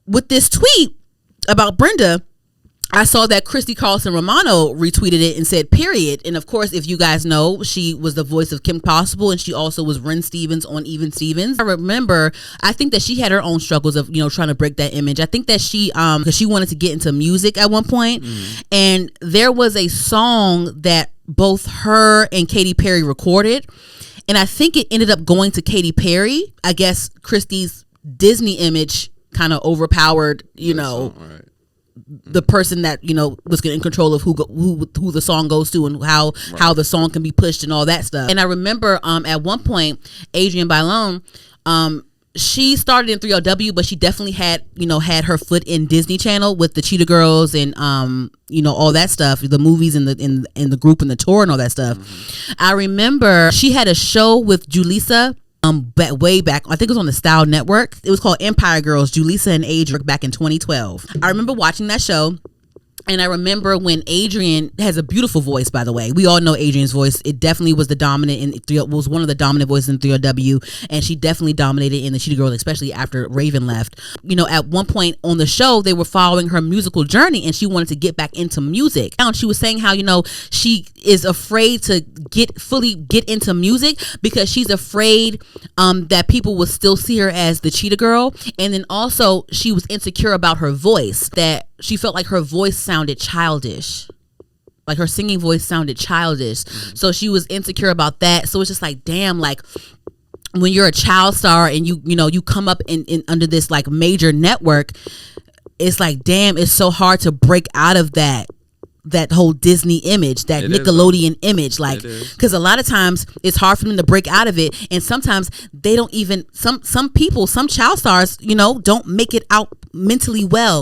with this tweet about Brenda, I saw that Christy Carlson Romano retweeted it and said, period. And of course, if you guys know, she was the voice of Kim Possible, and she also was Ren Stevens on Even Stevens. I think that she had her own struggles of, trying to break that image. I think that she, because she wanted to get into music at one point, and there was a song that both her and Katy Perry recorded. And I think it ended up going to Katy Perry. I guess Christy's Disney image kind of overpowered, the person that was in control of who the song goes to and how the song can be pushed and all that stuff. And I remember at one point Adrienne Bailon, she started in 3LW, but she definitely had her foot in Disney Channel with the Cheetah Girls and all that stuff, the movies and the group and the tour and all that stuff. I remember she had a show with Julissa way back, I think it was on the Style Network. It was called Empire Girls, Julissa and Adrienne, back in 2012. I remember watching that show. And I remember when Adrienne has a beautiful voice, by the way. We all know Adrienne's voice. It definitely was was one of the dominant voices in 3LW, and she definitely dominated in the Cheetah Girls, especially after Raven left. At one point on the show, they were following her musical journey, and she wanted to get back into music. And she was saying how, she is afraid to fully get into music because she's afraid that people will still see her as the Cheetah Girl. And then also she was insecure about her voice, that she felt like her voice sounded childish. Like her singing voice sounded childish. So she was insecure about that. So it's just like, damn, like when you're a child star and you come up in under this like major network, it's like, damn, it's so hard to break out of that whole Disney image, that Nickelodeon image, like, because a lot of times it's hard for them to break out of it, and sometimes they don't even, some people, some child stars, don't make it out mentally well.